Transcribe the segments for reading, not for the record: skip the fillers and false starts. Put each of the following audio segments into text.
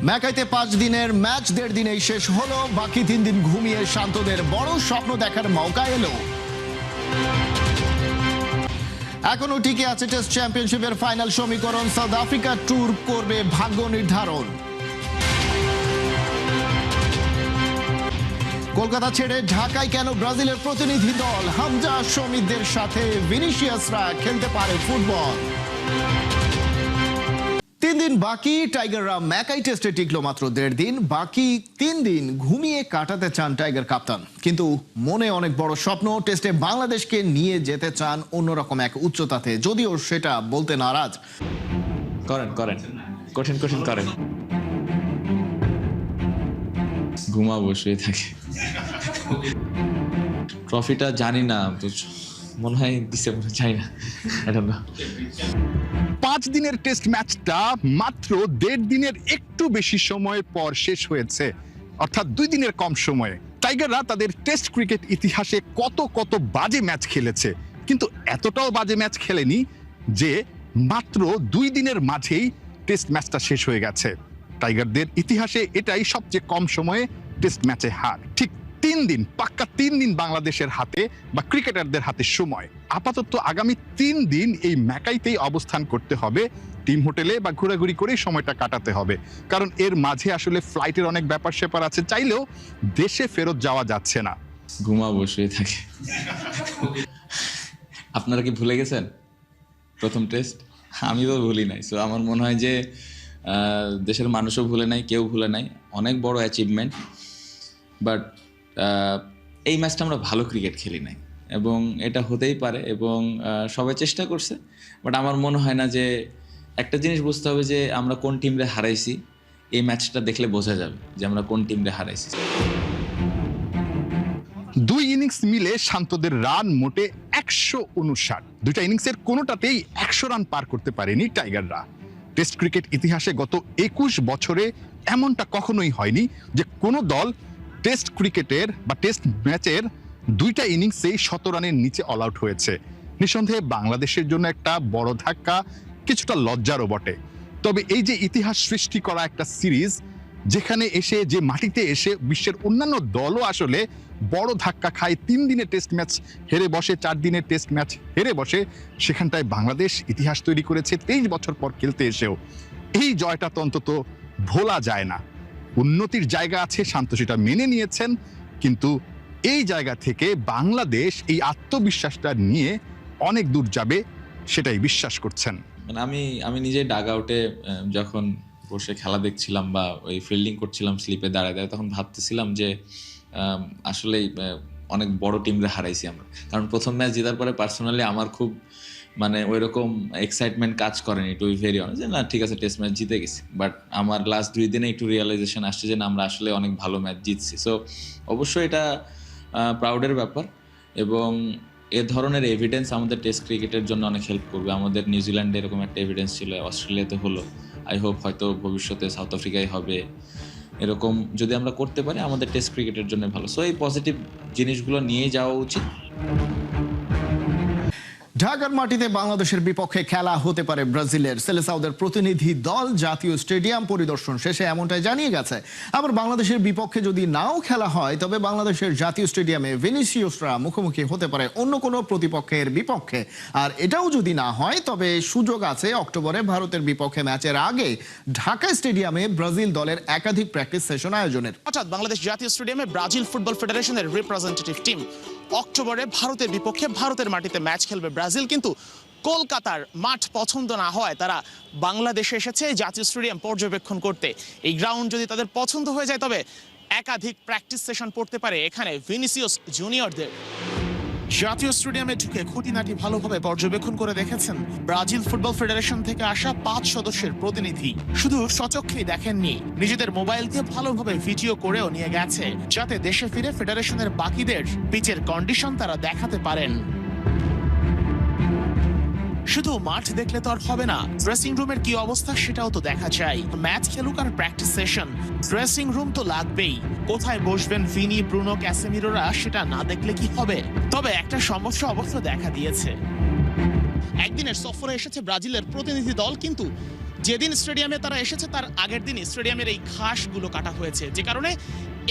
ম্যাকাইতে 5 দিনের ম্যাচ 1.5 দিনেই শেষ হলো। বাকি 3 দিন ঘুমিয়ে শান্তদের বড় স্বপ্ন দেখার মৌকা এলো। এখনো টিকে আছে টেস্ট চ্যাম্পিয়নশিপের ফাইনাল সমীকরণ। সাউথ আফ্রিকা ট্যুর করবে ভাগ্য নির্ধারণ। কলকাতা ছেড়ে ঢাকায় কেন ব্রাজিলের প্রতিনিধি দল? হামজা শমীদের সাথে ভিনিসিয়াসরা খেলতে পারে ফুটবল। 3 দিন বাকি। টাইগাররা ম্যাকাই টেস্টে টিকলো মাত্র 1.5 দিন। বাকি 3 দিন ঘুমিয়ে কাটাতে চান টাইগার কাপ্তান, কিন্তু মনে অনেক বড় স্বপ্ন। টেস্টে বাংলাদেশকে নিয়ে যেতে চান অন্যরকম এক উচ্চতাতে, যদিও সেটা বলতে নারাজ। করেন কঠিন করেন। ঘুমাবো, শুয়ে থাকে। ট্রফিটা জানি না, মনে হয় দিছে, মনে চাই না। 5 দিনের টেস্ট ম্যাচটা মাত্র 1.5 দিনের একটু বেশি সময় পর শেষ হয়েছে, অর্থাৎ 2 দিনের কম সময়ে। টাইগাররা তাদের টেস্ট ক্রিকেট ইতিহাসে কত বাজে ম্যাচ খেলেছে, কিন্তু এতটাও বাজে ম্যাচ খেলেনি যে মাত্র 2 দিনের মাঝেই টেস্ট ম্যাচটা শেষ হয়ে গেছে। টাইগারদের ইতিহাসে এটাই সবচেয়ে কম সময়ে টেস্ট ম্যাচে হার। ঠিক 3 দিন, পাক্কা 3 দিন বাংলাদেশের হাতে বা ক্রিকেটারদের হাতে সময়। আপাতত আগামী 3 দিন এই ম্যাকাইতেই অবস্থান করতে হবে, টিম হোটেলে বা ঘোরাঘুরি করেই সময়টা কাটাতে হবে, কারণ এর মাঝে আসলে ফ্লাইটের অনেক ব্যাপার স্যাপার আছে, চাইলেও দেশে ফেরত যাওয়া যাচ্ছে না। ঘুমাবো, শুয়ে থাকে। আপনারা কি ভুলে গেছেন প্রথম টেস্ট? আমি তো ভুলি নাই। সো আমার মনে হয় যে দেশের মানুষও ভুলে নাই, কেউ ভুলে নাই। অনেক বড় অ্যাচিভমেন্ট, বাট এই ম্যাচটা আমরা ভালো ক্রিকেট খেলি নাই, এবং এটা হতেই পারে, এবং সবাই চেষ্টা করছে। বাট আমার মনে হয় না যে, একটা জিনিস বুঝতে হবে যে আমরা কোন টিমরে হারাইছি। এই ম্যাচটা দেখলে বোঝা যাবে যে আমরা কোন টিমরে হারাইছি। 2 ইনিংস মিলে শান্তদের রান মোটে 159। 2টা ইনিংসের কোনোটাতেই 100 রান পার করতে পারেনি টাইগাররা। টেস্ট ক্রিকেট ইতিহাসে গত 21 বছরে এমনটা কখনোই হয়নি যে কোনো দল টেস্ট ক্রিকেটের বা টেস্ট ম্যাচের 2টা ইনিংসেই 100 রানের নিচে অল আউট হয়েছে। নিঃসন্দেহে বাংলাদেশের জন্য একটা বড় ধাক্কা, কিছুটা লজ্জারও বটে। তবে এই যে ইতিহাস সৃষ্টি করা একটা সিরিজ, যেখানে এসে, যে মাটিতে এসে বিশ্বের অন্যান্য দলও আসলে বড় ধাক্কা খায়, 3 দিনের টেস্ট ম্যাচ হেরে বসে, 4 দিনের টেস্ট ম্যাচ হেরে বসে, সেখানটায় বাংলাদেশ ইতিহাস তৈরি করেছে 23 বছর পর খেলতে এসেও। এই জয়টা তো অন্তত ভোলা যায় না। উন্নতির জায়গা আছে, শান্ত সেটা মেনে নিয়েছেন, কিন্তু এই জায়গা থেকে বাংলাদেশ এই আত্মবিশ্বাসটা নিয়ে অনেক দূর যাবে, সেটাই বিশ্বাস করছেন। মানে আমি নিজে ডাগ আউটে যখন বসে খেলা দেখছিলাম বা ওই ফিল্ডিং করছিলাম স্লিপে দাঁড়ায়, তখন ভাবতেছিলাম যে আসলেই অনেক বড় টিমরে হারাইছি আমরা। কারণ প্রথম ম্যাচ জেতার পরে পার্সোনালি আমার খুব মানে ওই রকম এক্সাইটমেন্ট কাজ করেনি, টু বি ভেরি অনেস্ট, যে না ঠিক আছে টেস্ট ম্যাচ জিতে গেছি। বাট আমার লাস্ট 2 দিনে একটু রিয়েলাইজেশন আসছে যে না, আমরা আসলে অনেক ভালো ম্যাচ জিতছি। সো অবশ্যই এটা প্রাউডের ব্যাপার, এবং এ ধরনের এভিডেন্স আমাদের টেস্ট ক্রিকেটের জন্য অনেক হেল্প করবে। আমাদের নিউজিল্যান্ডে এরকম একটা এভিডেন্স ছিল, অস্ট্রেলিয়াতে হলো, আই হোপ হয়তো ভবিষ্যতে সাউথ আফ্রিকায় হবে। এরকম যদি আমরা করতে পারি আমাদের টেস্ট ক্রিকেটের জন্য ভালো। সো এই পজিটিভ জিনিসগুলো নিয়ে যাওয়া উচিত। ঢাকার মাটিতে বাংলাদেশের বিপক্ষে খেলা হতে পারে ব্রাজিলের। সেলেসাওদের প্রতিনিধি দল জাতীয় স্টেডিয়াম পরিদর্শন শেষে এমনটাই জানিয়ে গেছে। আবার বাংলাদেশের বিপক্ষে যদি নাও খেলা হয়, তবে বাংলাদেশের জাতীয় স্টেডিয়ামে ভিনিসিয়াসরা মুখোমুখি হতে পারে অন্য কোনো প্রতিপক্ষের বিপক্ষে। আর এটাও যদি না হয়, তবে সুযোগ আছে অক্টোবরে ভারতের বিপক্ষে ম্যাচের আগে ঢাকা স্টেডিয়ামে ব্রাজিল দলের একাধিক প্র্যাকটিস সেশন আয়োজনের। অর্থাৎ বাংলাদেশ জাতীয় স্টেডিয়ামে ব্রাজিল ফুটবল ফেডারেশনের রিপ্রেজেন্টেটিভ টিম অক্টোবরে ভারতের বিপক্ষে ভারতের মাটিতে ম্যাচ খেলবে ব্রাজিল। কিন্তু কলকাতার মাঠ পছন্দ না হওয়ায় তারা বাংলাদেশে এসেছে জাতীয় স্টেডিয়াম পর্যবেক্ষণ করতে। এই গ্রাউন্ড যদি তাদের পছন্দ হয়ে যায়, তবে একাধিক প্র্যাকটিস সেশন পড়তে পারে এখানে ভিনিসিয়াস জুনিয়রদের। জাতীয় স্টেডিয়ামে ঢুকে খুঁটিনাটি ভালোভাবে পর্যবেক্ষণ করে দেখেছেন ব্রাজিল ফুটবল ফেডারেশন থেকে আসা 5 সদস্যের প্রতিনিধি। শুধু সচক্ষেই দেখেননি, নিজেদের মোবাইলকে ভালোভাবে ভিডিও করেও নিয়ে গেছে, যাতে দেশে ফিরে ফেডারেশনের বাকিদের পিচের কন্ডিশন তারা দেখাতে পারেন। শুধু মাঠ দেখলে তো আর হবে না, ড্রেসিং রুমের কি অবস্থা সেটাও তো দেখা চাই। ম্যাচ খেলুক আর প্র্যাকটিস সেশন, ড্রেসিং রুম তো লাগবেই। কোথায় বসবেন ভিনি, ব্রুনো, ক্যাসেমিরোরা, সেটা না দেখলে কি হবে? তবে একটা সমস্যা অবশ্য দেখা দিয়েছে। একদিনের সফরে এসেছে ব্রাজিলের প্রতিনিধি দল, কিন্তু যেদিন স্টেডিয়ামে তারা এসেছে তার আগের দিনই স্টেডিয়ামের এই ঘাসগুলো কাটা হয়েছে, যে কারণে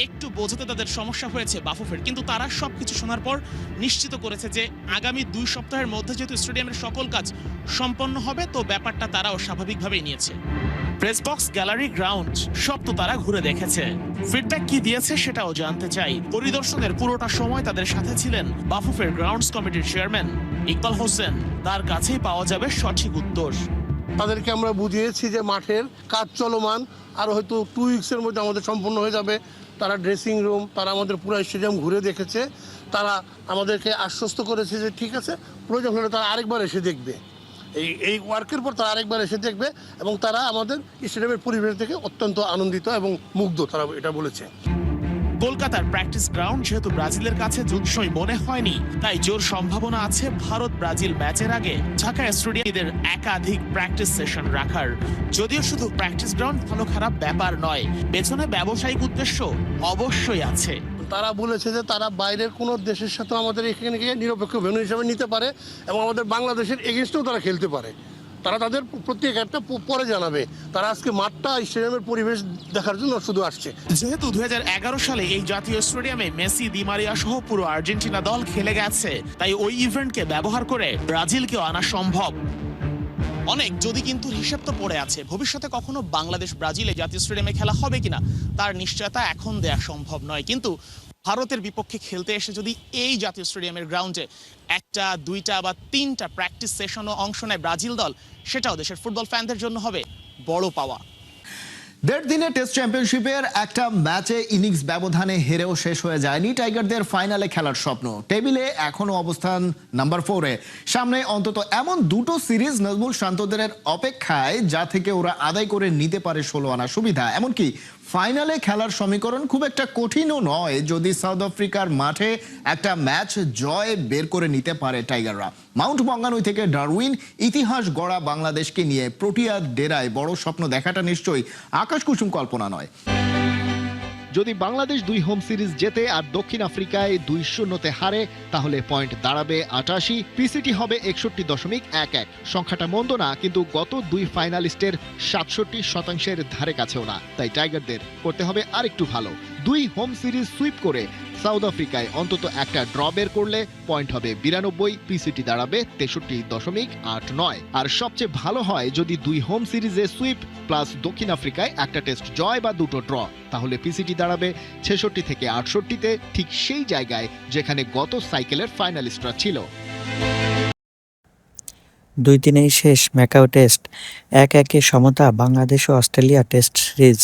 একটু বোঝাতে তাদের সমস্যা হয়েছে বাফুফের। কিন্তু তারা সবকিছু শোনার পর নিশ্চিত করেছে যে আগামী 2 সপ্তাহের মধ্যে যেহেতু স্টেডিয়ামের সকল কাজ সম্পন্ন হবে, তো ব্যাপারটা তারাও স্বাভাবিকভাবেই নিয়েছে। প্রেস বক্স, গ্যালারি, গ্রাউন্ড সব তো তারা ঘুরে দেখেছে। ফিডব্যাক কি দিয়েছে সেটাও জানতে চাই। পরিদর্শনের পুরোটা সময় তাদের সাথে ছিলেন বাফুফের গ্রাউন্ডস কমিটির চেয়ারম্যান ইকবাল হোসেন। তার কাছেই পাওয়া যাবে সঠিক উত্তর। তাদেরকে আমরা বুঝিয়েছি যে মাঠের কাজ চলমান, আর হয়তো 2 উইক্সের মধ্যে আমাদের সম্পূর্ণ হয়ে যাবে। তারা ড্রেসিং রুম, তারা আমাদের পুরো স্টেডিয়াম ঘুরে দেখেছে। তারা আমাদেরকে আশ্বস্ত করেছে যে ঠিক আছে, প্রয়োজন হলে তারা আরেকবার এসে দেখবে। এই ওয়ার্কের পর তারা আরেকবার এসে দেখবে, এবং তারা আমাদের স্টেডিয়ামের পরিবেশ দেখে অত্যন্ত আনন্দিত এবং মুগ্ধ, তারা এটা বলেছে। কলকাতার প্র্যাকটিস গ্রাউন্ড যেহেতু ব্রাজিলের কাছে জুৎসই মনে হয়নি, তাই জোর সম্ভাবনা আছে ভারত ব্রাজিল ম্যাচের আগে ঢাকা স্টেডিয়ামের একাধিক প্র্যাকটিস সেশন রাখার। যদিও শুধু প্র্যাকটিস গ্রাউন্ড ভালো খারাপ ব্যাপার নয়, পেছনে ব্যবসায়িক উদ্দেশ্য অবশ্যই আছে। তারা বলেছে যে তারা বাইরের কোনো দেশের সাথে আমাদের এখানে গিয়ে নিরপেক্ষ ভেন্যু হিসাবে নিতে পারে, এবং আমাদের বাংলাদেশের এগেনস্টেও তারা খেলতে পারে। তারা তাদের প্রত্যেক একটা পরে জানাবে। তারা আজকে মাঠটা স্টেডিয়ামের পরিবেশ দেখার জন্য শুধু আসছে। যেহেতু 2011 সালে এই জাতীয় স্টেডিয়ামে মেসি, দি মারিয়া সহ পুরো আর্জেন্টিনা দল খেলে গেছে, তাই ওই ইভেন্টকে ব্যবহার করে ব্রাজিলকেও আনা সম্ভব। অনেক যদি কিন্তু হিসেব তো পড়ে আছে, ভবিষ্যতে কখনো বাংলাদেশ ব্রাজিলে জাতীয় স্টেডিয়ামে খেলা হবে কিনা তার নিশ্চয়তা এখন দেয়া সম্ভব নয়। কিন্তু ভারতের বিপক্ষে খেলতে এসে যদি এই জাতীয় স্টেডিয়ামের গ্রাউন্ডে 1টা, 2টা বা 3টা প্র্যাকটিস সেশনও অংশ নেয় ব্রাজিল দল, সেটাও দেশের ফুটবল ফ্যানদের জন্য হবে বড় পাওয়া। 1.5 দিনের টেস্ট চ্যাম্পিয়নশিপের একটা ম্যাচে ইনিংস ব্যবধানে হেরেও শেষ হয়ে যায়নি টাইগারদের ফাইনালে খেলার স্বপ্ন। টেবিলে এখনো অবস্থান নাম্বার 4-এ। সামনে অন্তত এমন 2টো সিরিজ নাজমুল শান্তদের অপেক্ষায়, যা থেকে ওরা আদায় করে নিতে পারে 16 আনা সুবিধা। এমনকি ফাইনালে খেলার সমীকরণ খুব একটা কঠিনও নয় যদি সাউথ আফ্রিকার মাঠে একটা ম্যাচ জয় বের করে নিতে পারে টাইগাররা। মাউন্ট মঙ্গানুই থেকে ডারউইন ইতিহাস গড়া বাংলাদেশকে নিয়ে প্রোটিয়া ডেরায় বড় স্বপ্ন দেখাটা নিশ্চয়ই আকাশ কুসুম কল্পনা নয়। যদি বাংলাদেশ 2 হোম সিরিজ জেতে আর দক্ষিণ আফ্রিকায় 2-0-তে হারে, তাহলে পয়েন্ট দাঁড়াবে 88, পিসিটি হবে 61.11। সংখ্যাটা মন্দ না, কিন্তু গত 2 ফাইনালিস্টের 67% ধারে কাছেও না। তাই টাইগারদের করতে হবে আরেকটু ভালো। 2 হোম সিরিজ সুইপ করে সাউথ আফ্রিকায় অন্তত একটা ড্র বের করলে পয়েন্ট হবে 92, পিসিটি দাঁড়াবে 63.89। আর সবচেয়ে ভালো হয় যদি 2 হোম সিরিজে সুইপ প্লাস দক্ষিণ আফ্রিকায় একটা টেস্ট জয় বা 2টো ড্র, তাহলে পিসিটি দাঁড়াবে 66 থেকে 68-তে, ঠিক সেই জায়গায় যেখানে গত সাইকেলের ফাইনালিস্টরা ছিল। 2 দিনেই শেষ ম্যাকাও টেস্ট, 1-1 সমতা বাংলাদেশ ও অস্ট্রেলিয়া টেস্ট সিরিজ।